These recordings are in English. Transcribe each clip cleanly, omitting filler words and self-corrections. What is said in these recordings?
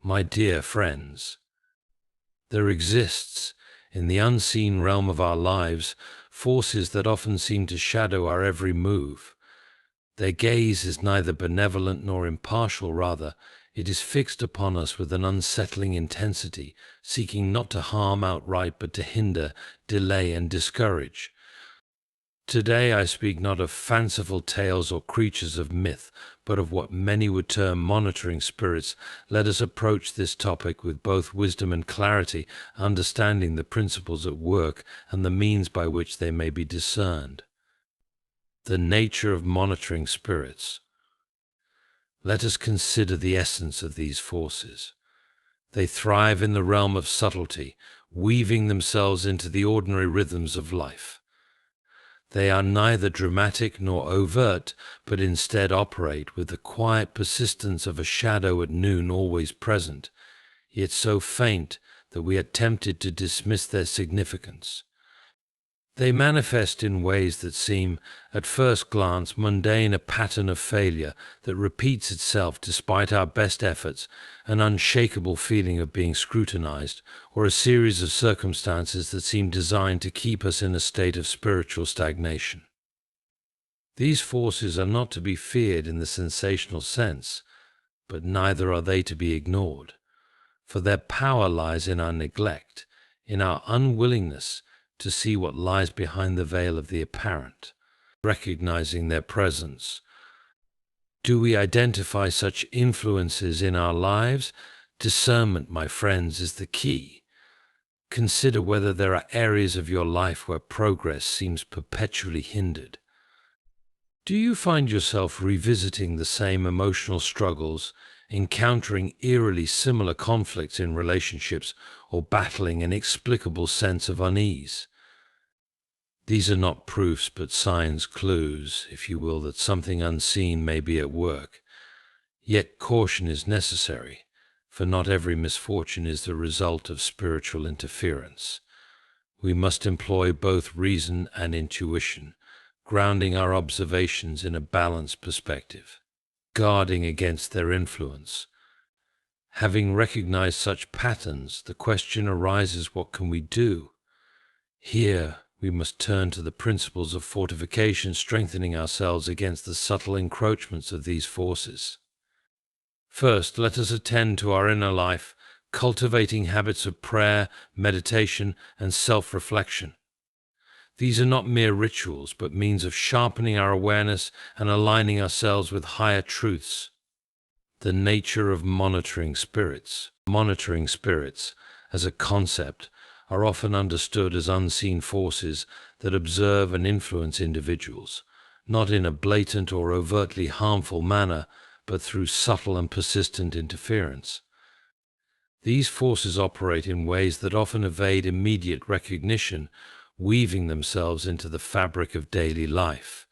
My dear friends, there exists, in the unseen realm of our lives, forces that often seem to shadow our every move. Their gaze is neither benevolent nor impartial, rather, it is fixed upon us with an unsettling intensity, seeking not to harm outright but to hinder, delay, and discourage. Today I speak not of fanciful tales or creatures of myth, but of what many would term monitoring spirits. Let us approach this topic with both wisdom and clarity, understanding the principles at work and the means by which they may be discerned. The nature of monitoring spirits. Let us consider the essence of these forces. They thrive in the realm of subtlety, weaving themselves into the ordinary rhythms of life. They are neither dramatic nor overt, but instead operate with the quiet persistence of a shadow at noon always present, yet so faint that we are tempted to dismiss their significance. They manifest in ways that seem, at first glance, mundane, a pattern of failure that repeats itself despite our best efforts, an unshakable feeling of being scrutinized, or a series of circumstances that seem designed to keep us in a state of spiritual stagnation. These forces are not to be feared in the sensational sense, but neither are they to be ignored, for their power lies in our neglect, in our unwillingness to see what lies behind the veil of the apparent, recognizing their presence. Do we identify such influences in our lives? Discernment, my friends, is the key. Consider whether there are areas of your life where progress seems perpetually hindered. Do you find yourself revisiting the same emotional struggles, encountering eerily similar conflicts in relationships, or battling an inexplicable sense of unease? These are not proofs but signs, clues, if you will, that something unseen may be at work. Yet caution is necessary, for not every misfortune is the result of spiritual interference. We must employ both reason and intuition, grounding our observations in a balanced perspective, guarding against their influence. Having recognized such patterns, the question arises, what can we do? Here, we must turn to the principles of fortification, strengthening ourselves against the subtle encroachments of these forces. First, let us attend to our inner life, cultivating habits of prayer, meditation, and self-reflection. These are not mere rituals, but means of sharpening our awareness and aligning ourselves with higher truths. The nature of monitoring spirits. Monitoring spirits, as a concept, are often understood as unseen forces that observe and influence individuals, not in a blatant or overtly harmful manner, but through subtle and persistent interference. These forces operate in ways that often evade immediate recognition, weaving themselves into the fabric of daily life.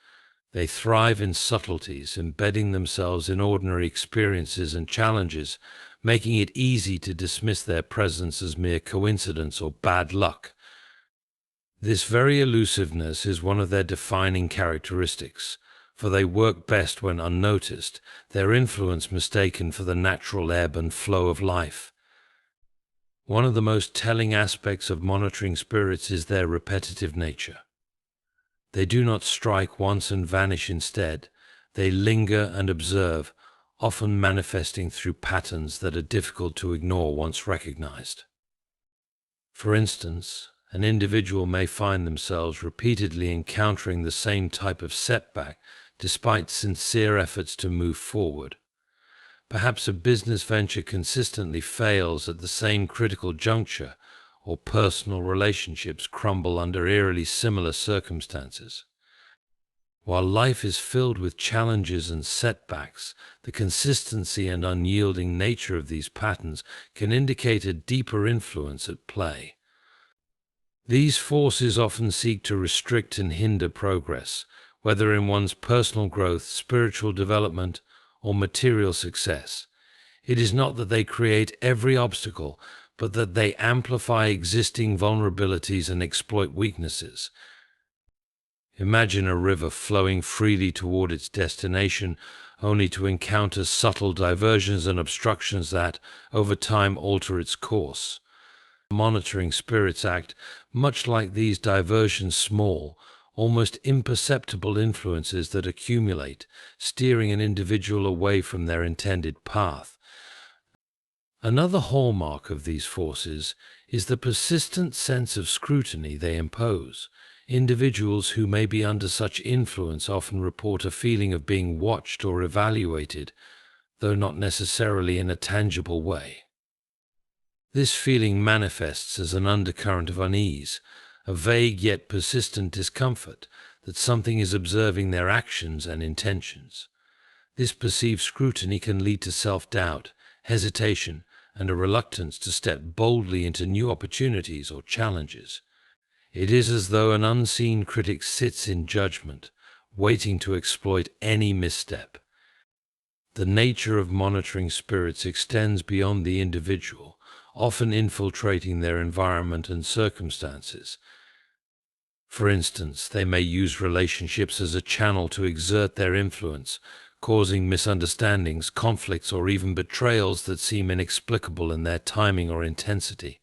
They thrive in subtleties, embedding themselves in ordinary experiences and challenges, making it easy to dismiss their presence as mere coincidence or bad luck. This very elusiveness is one of their defining characteristics, for they work best when unnoticed, their influence mistaken for the natural ebb and flow of life. One of the most telling aspects of monitoring spirits is their repetitive nature. They do not strike once and vanish instead. They linger and observe, often manifesting through patterns that are difficult to ignore once recognized. For instance, an individual may find themselves repeatedly encountering the same type of setback despite sincere efforts to move forward. Perhaps a business venture consistently fails at the same critical juncture, or personal relationships crumble under eerily similar circumstances. While life is filled with challenges and setbacks, the consistency and unyielding nature of these patterns can indicate a deeper influence at play. These forces often seek to restrict and hinder progress, whether in one's personal growth, spiritual development, or material success. It is not that they create every obstacle, but that they amplify existing vulnerabilities and exploit weaknesses. Imagine a river flowing freely toward its destination, only to encounter subtle diversions and obstructions that, over time, alter its course. Monitoring spirits act much like these diversions, small, almost imperceptible influences that accumulate, steering an individual away from their intended path. Another hallmark of these forces is the persistent sense of scrutiny they impose. Individuals who may be under such influence often report a feeling of being watched or evaluated, though not necessarily in a tangible way. This feeling manifests as an undercurrent of unease, a vague yet persistent discomfort that something is observing their actions and intentions. This perceived scrutiny can lead to self-doubt, hesitation, and a reluctance to step boldly into new opportunities or challenges. It is as though an unseen critic sits in judgment, waiting to exploit any misstep. The nature of monitoring spirits extends beyond the individual, often infiltrating their environment and circumstances. For instance, they may use relationships as a channel to exert their influence, causing misunderstandings, conflicts, or even betrayals that seem inexplicable in their timing or intensity.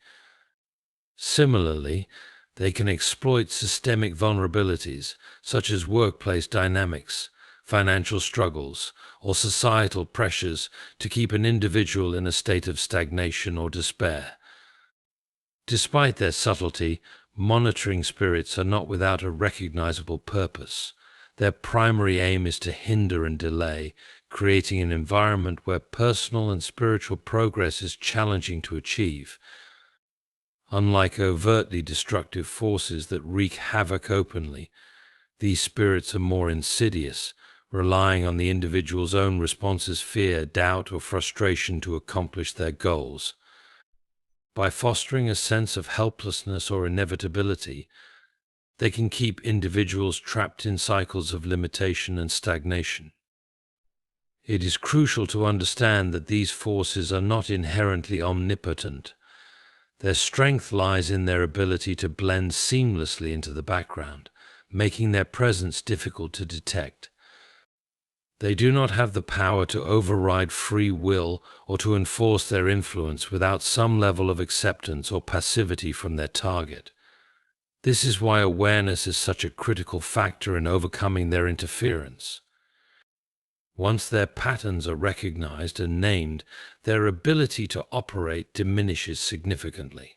Similarly, they can exploit systemic vulnerabilities, such as workplace dynamics, financial struggles, or societal pressures, to keep an individual in a state of stagnation or despair. Despite their subtlety, monitoring spirits are not without a recognizable purpose. Their primary aim is to hinder and delay, creating an environment where personal and spiritual progress is challenging to achieve. Unlike overtly destructive forces that wreak havoc openly, these spirits are more insidious, relying on the individual's own responses, fear, doubt, or frustration to accomplish their goals. By fostering a sense of helplessness or inevitability, they can keep individuals trapped in cycles of limitation and stagnation. It is crucial to understand that these forces are not inherently omnipotent. Their strength lies in their ability to blend seamlessly into the background, making their presence difficult to detect. They do not have the power to override free will or to enforce their influence without some level of acceptance or passivity from their target. This is why awareness is such a critical factor in overcoming their interference. Once their patterns are recognized and named, their ability to operate diminishes significantly.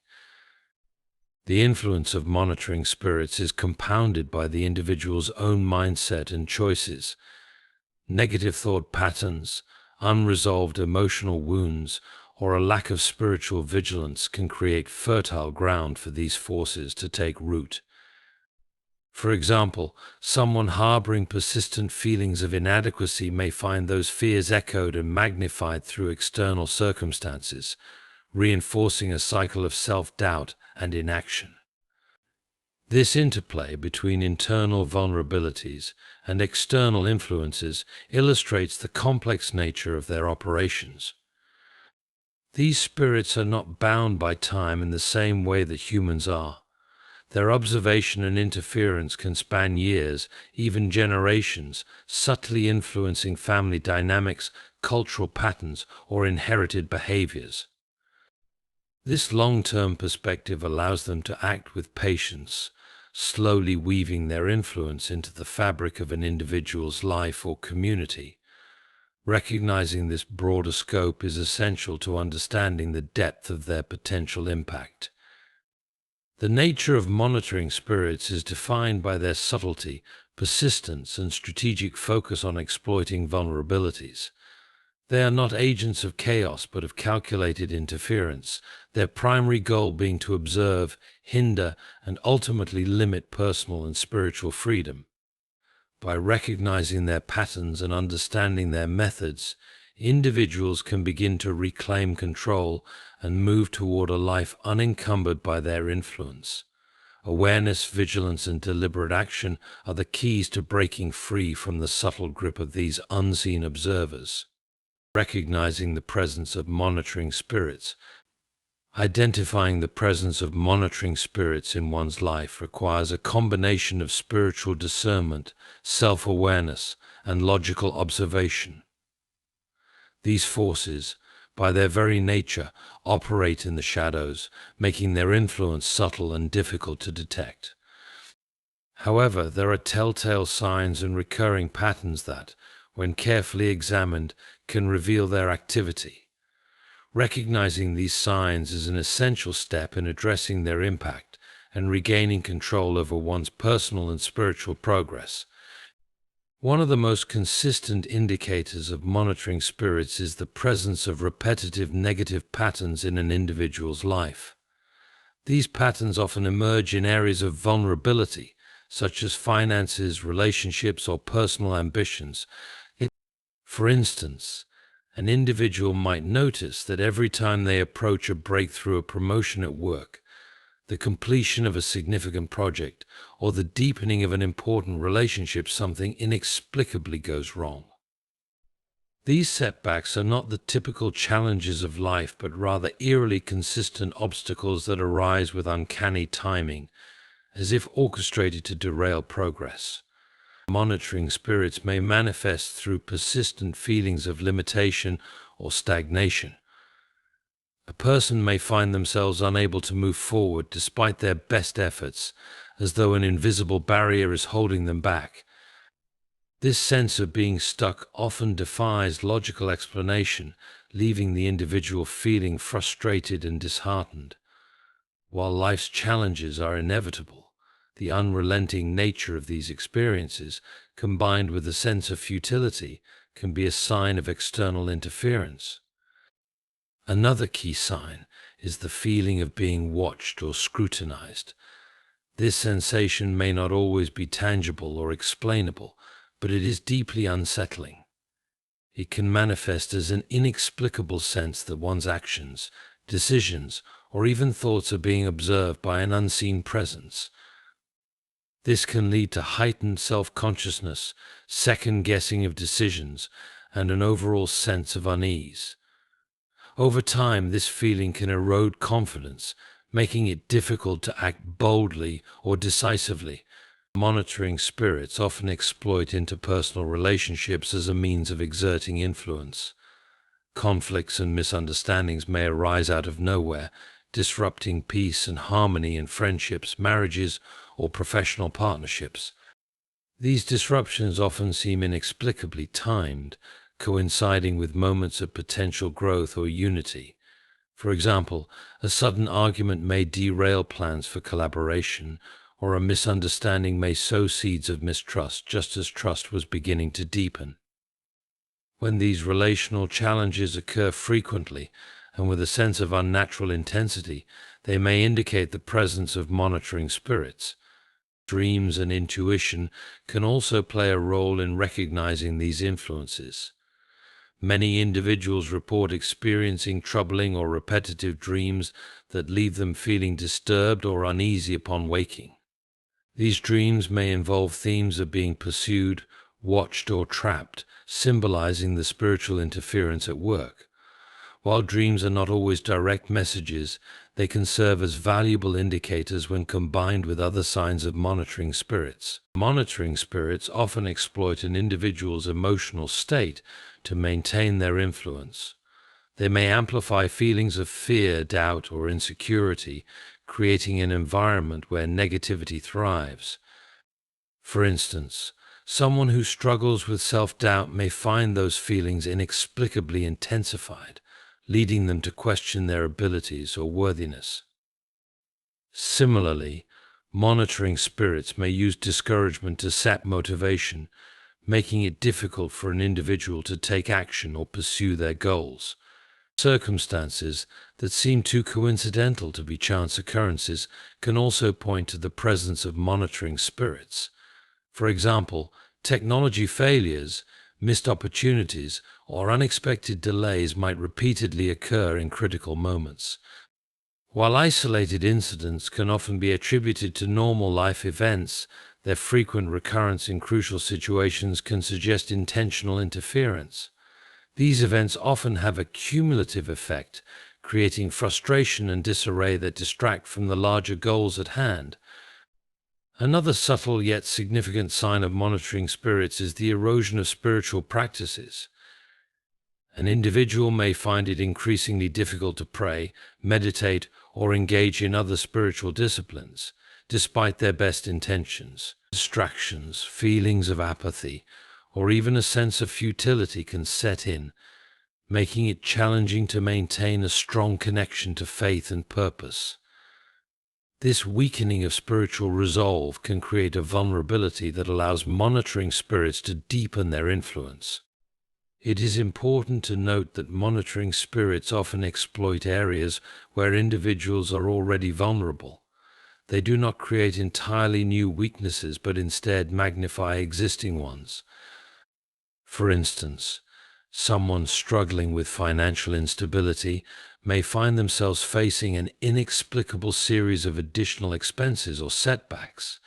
The influence of monitoring spirits is compounded by the individual's own mindset and choices. Negative thought patterns, unresolved emotional wounds, or a lack of spiritual vigilance can create fertile ground for these forces to take root. For example, someone harboring persistent feelings of inadequacy may find those fears echoed and magnified through external circumstances, reinforcing a cycle of self-doubt and inaction. This interplay between internal vulnerabilities and external influences illustrates the complex nature of their operations. These spirits are not bound by time in the same way that humans are. Their observation and interference can span years, even generations, subtly influencing family dynamics, cultural patterns, or inherited behaviors. This long-term perspective allows them to act with patience, slowly weaving their influence into the fabric of an individual's life or community. Recognizing this broader scope is essential to understanding the depth of their potential impact. The nature of monitoring spirits is defined by their subtlety, persistence, and strategic focus on exploiting vulnerabilities. They are not agents of chaos but of calculated interference, their primary goal being to observe, hinder, and ultimately limit personal and spiritual freedom. By recognizing their patterns and understanding their methods, individuals can begin to reclaim control and move toward a life unencumbered by their influence. Awareness, vigilance, and deliberate action are the keys to breaking free from the subtle grip of these unseen observers. Recognizing the presence of monitoring spirits. Identifying the presence of monitoring spirits in one's life requires a combination of spiritual discernment, self-awareness, and logical observation. These forces, by their very nature, operate in the shadows, making their influence subtle and difficult to detect. However, there are telltale signs and recurring patterns that, when carefully examined, can reveal their activity. Recognizing these signs is an essential step in addressing their impact and regaining control over one's personal and spiritual progress. One of the most consistent indicators of monitoring spirits is the presence of repetitive negative patterns in an individual's life. These patterns often emerge in areas of vulnerability, such as finances, relationships, or personal ambitions. For instance, an individual might notice that every time they approach a breakthrough or promotion at work, the completion of a significant project, or the deepening of an important relationship, something inexplicably goes wrong. These setbacks are not the typical challenges of life, but rather eerily consistent obstacles that arise with uncanny timing, as if orchestrated to derail progress. Monitoring spirits may manifest through persistent feelings of limitation or stagnation. A person may find themselves unable to move forward despite their best efforts, as though an invisible barrier is holding them back. This sense of being stuck often defies logical explanation, leaving the individual feeling frustrated and disheartened. While life's challenges are inevitable, the unrelenting nature of these experiences, combined with a sense of futility, can be a sign of external interference. Another key sign is the feeling of being watched or scrutinized. This sensation may not always be tangible or explainable, but it is deeply unsettling. It can manifest as an inexplicable sense that one's actions, decisions, or even thoughts are being observed by an unseen presence. This can lead to heightened self-consciousness, second-guessing of decisions, and an overall sense of unease. Over time, this feeling can erode confidence, making it difficult to act boldly or decisively. Monitoring spirits often exploit interpersonal relationships as a means of exerting influence. Conflicts and misunderstandings may arise out of nowhere, disrupting peace and harmony in friendships, marriages, or professional partnerships. These disruptions often seem inexplicably timed, coinciding with moments of potential growth or unity. For example, a sudden argument may derail plans for collaboration, or a misunderstanding may sow seeds of mistrust just as trust was beginning to deepen. When these relational challenges occur frequently and with a sense of unnatural intensity, they may indicate the presence of monitoring spirits. Dreams and intuition can also play a role in recognizing these influences. Many individuals report experiencing troubling or repetitive dreams that leave them feeling disturbed or uneasy upon waking. These dreams may involve themes of being pursued, watched, or trapped, symbolizing the spiritual interference at work. While dreams are not always direct messages, they can serve as valuable indicators when combined with other signs of monitoring spirits. Monitoring spirits often exploit an individual's emotional state to maintain their influence. They may amplify feelings of fear, doubt, or insecurity, creating an environment where negativity thrives. For instance, someone who struggles with self-doubt may find those feelings inexplicably intensified, leading them to question their abilities or worthiness. Similarly, monitoring spirits may use discouragement to sap motivation, making it difficult for an individual to take action or pursue their goals. Circumstances that seem too coincidental to be chance occurrences can also point to the presence of monitoring spirits. For example, technology failures, missed opportunities, or unexpected delays might repeatedly occur in critical moments. While isolated incidents can often be attributed to normal life events, their frequent recurrence in crucial situations can suggest intentional interference. These events often have a cumulative effect, creating frustration and disarray that distract from the larger goals at hand. Another subtle yet significant sign of monitoring spirits is the erosion of spiritual practices. An individual may find it increasingly difficult to pray, meditate, or engage in other spiritual disciplines, despite their best intentions. Distractions, feelings of apathy, or even a sense of futility can set in, making it challenging to maintain a strong connection to faith and purpose. This weakening of spiritual resolve can create a vulnerability that allows monitoring spirits to deepen their influence. It is important to note that monitoring spirits often exploit areas where individuals are already vulnerable. They do not create entirely new weaknesses, but instead magnify existing ones. For instance, someone struggling with financial instability may find themselves facing an inexplicable series of additional expenses or setbacks,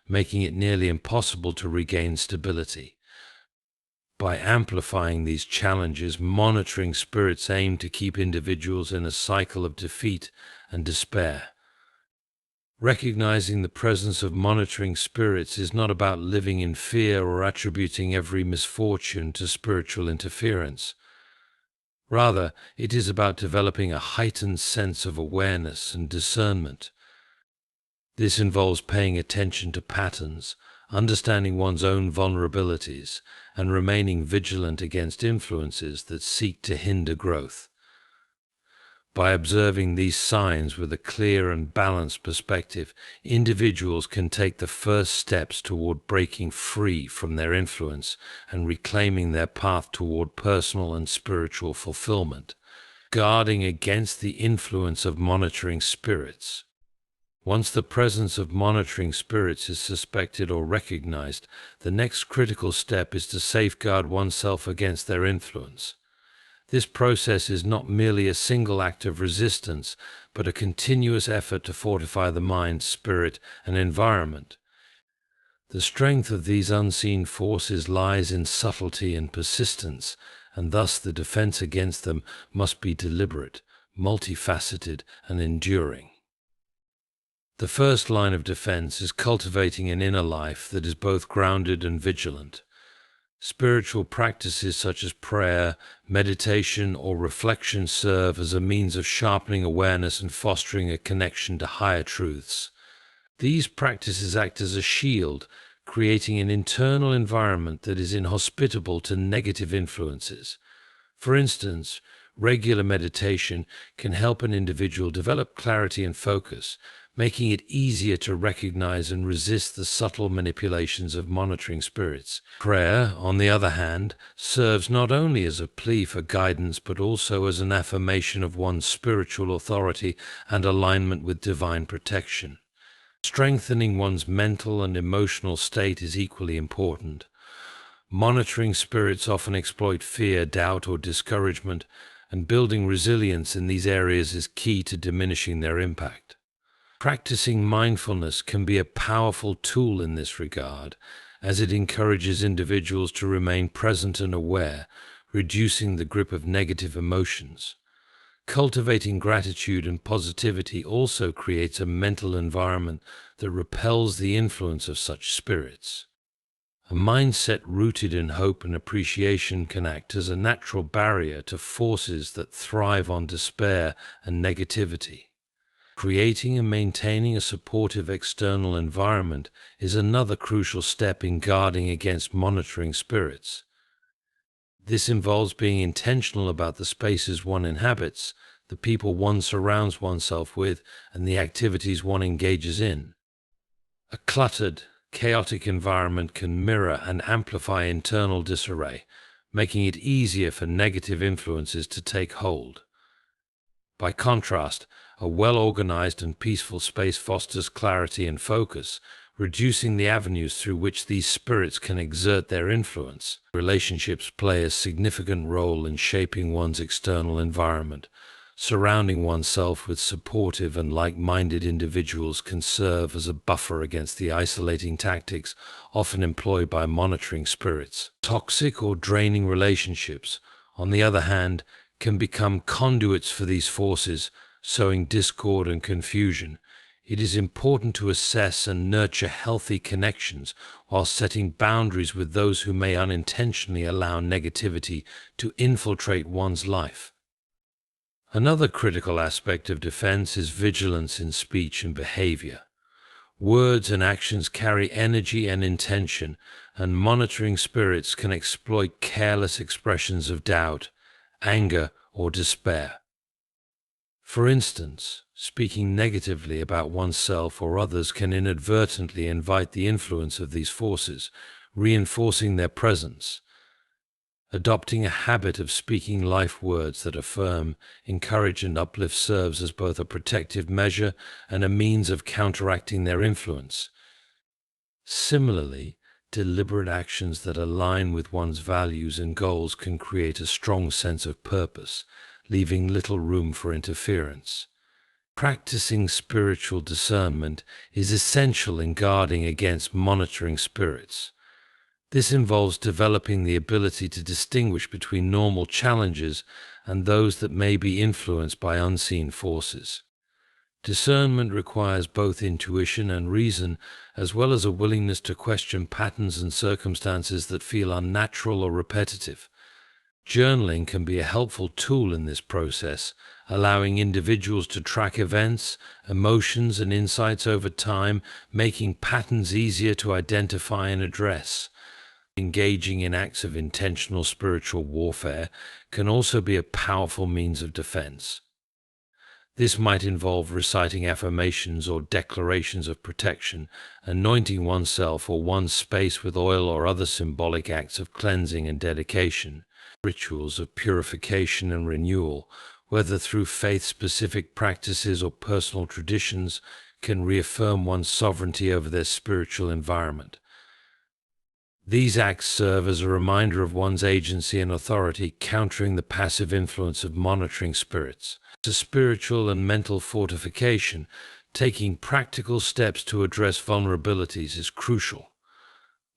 making it nearly impossible to regain stability. By amplifying these challenges, monitoring spirits aim to keep individuals in a cycle of defeat and despair. Recognizing the presence of monitoring spirits is not about living in fear or attributing every misfortune to spiritual interference. Rather, it is about developing a heightened sense of awareness and discernment. This involves paying attention to patterns, understanding one's own vulnerabilities, and remaining vigilant against influences that seek to hinder growth. By observing these signs with a clear and balanced perspective, individuals can take the first steps toward breaking free from their influence and reclaiming their path toward personal and spiritual fulfillment. Guarding against the influence of monitoring spirits. Once the presence of monitoring spirits is suspected or recognized, the next critical step is to safeguard oneself against their influence. This process is not merely a single act of resistance, but a continuous effort to fortify the mind, spirit, and environment. The strength of these unseen forces lies in subtlety and persistence, and thus the defense against them must be deliberate, multifaceted, and enduring. The first line of defense is cultivating an inner life that is both grounded and vigilant. Spiritual practices such as prayer, meditation, or reflection serve as a means of sharpening awareness and fostering a connection to higher truths. These practices act as a shield, creating an internal environment that is inhospitable to negative influences. For instance, regular meditation can help an individual develop clarity and focus, making it easier to recognize and resist the subtle manipulations of monitoring spirits. Prayer, on the other hand, serves not only as a plea for guidance but also as an affirmation of one's spiritual authority and alignment with divine protection. Strengthening one's mental and emotional state is equally important. Monitoring spirits often exploit fear, doubt, or discouragement, and building resilience in these areas is key to diminishing their impact. Practicing mindfulness can be a powerful tool in this regard, as it encourages individuals to remain present and aware, reducing the grip of negative emotions. Cultivating gratitude and positivity also creates a mental environment that repels the influence of such spirits. A mindset rooted in hope and appreciation can act as a natural barrier to forces that thrive on despair and negativity. Creating and maintaining a supportive external environment is another crucial step in guarding against monitoring spirits. This involves being intentional about the spaces one inhabits, the people one surrounds oneself with, and the activities one engages in. A cluttered, chaotic environment can mirror and amplify internal disarray, making it easier for negative influences to take hold. By contrast, a well-organized and peaceful space fosters clarity and focus, reducing the avenues through which these spirits can exert their influence. Relationships play a significant role in shaping one's external environment. Surrounding oneself with supportive and like-minded individuals can serve as a buffer against the isolating tactics often employed by monitoring spirits. Toxic or draining relationships, on the other hand, can become conduits for these forces, sowing discord and confusion. It is important to assess and nurture healthy connections while setting boundaries with those who may unintentionally allow negativity to infiltrate one's life. Another critical aspect of defense is vigilance in speech and behavior. Words and actions carry energy and intention, and monitoring spirits can exploit careless expressions of doubt, anger, or despair. For instance, speaking negatively about oneself or others can inadvertently invite the influence of these forces, reinforcing their presence. Adopting a habit of speaking life words that affirm, encourage, and uplift serves as both a protective measure and a means of counteracting their influence. Similarly, deliberate actions that align with one's values and goals can create a strong sense of purpose, leaving little room for interference. Practicing spiritual discernment is essential in guarding against monitoring spirits. This involves developing the ability to distinguish between normal challenges and those that may be influenced by unseen forces. Discernment requires both intuition and reason, as well as a willingness to question patterns and circumstances that feel unnatural or repetitive. Journaling can be a helpful tool in this process, allowing individuals to track events, emotions, and insights over time, making patterns easier to identify and address. Engaging in acts of intentional spiritual warfare can also be a powerful means of defense. This might involve reciting affirmations or declarations of protection, anointing oneself or one's space with oil or other symbolic acts of cleansing and dedication. Rituals of purification and renewal, whether through faith-specific practices or personal traditions, can reaffirm one's sovereignty over their spiritual environment. These acts serve as a reminder of one's agency and authority, countering the passive influence of monitoring spirits. To spiritual and mental fortification, taking practical steps to address vulnerabilities is crucial.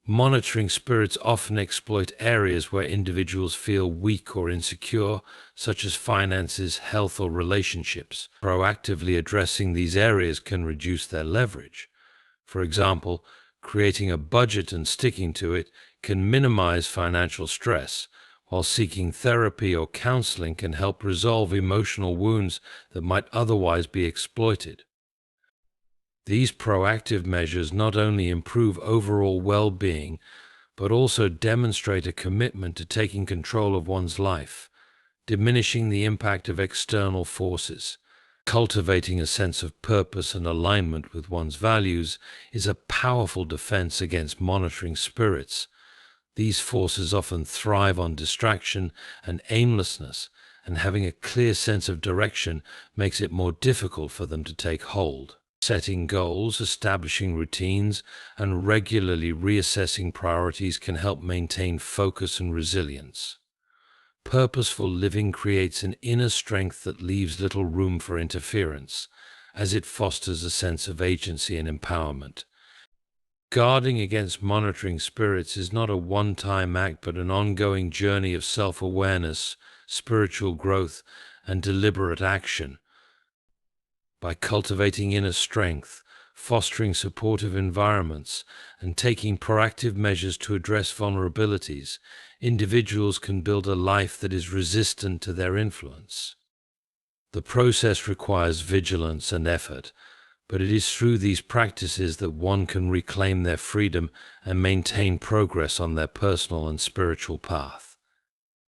Monitoring spirits often exploit areas where individuals feel weak or insecure, such as finances, health, or relationships. Proactively addressing these areas can reduce their leverage. For example, creating a budget and sticking to it can minimize financial stress, while seeking therapy or counseling can help resolve emotional wounds that might otherwise be exploited. These proactive measures not only improve overall well-being, but also demonstrate a commitment to taking control of one's life, diminishing the impact of external forces. Cultivating a sense of purpose and alignment with one's values is a powerful defense against monitoring spirits. These forces often thrive on distraction and aimlessness, and having a clear sense of direction makes it more difficult for them to take hold. Setting goals, establishing routines, and regularly reassessing priorities can help maintain focus and resilience. Purposeful living creates an inner strength that leaves little room for interference, as it fosters a sense of agency and empowerment. Guarding against monitoring spirits is not a one-time act, but an ongoing journey of self-awareness, spiritual growth, and deliberate action. By cultivating inner strength, fostering supportive environments, and taking proactive measures to address vulnerabilities, individuals can build a life that is resistant to their influence. The process requires vigilance and effort, but it is through these practices that one can reclaim their freedom and maintain progress on their personal and spiritual path.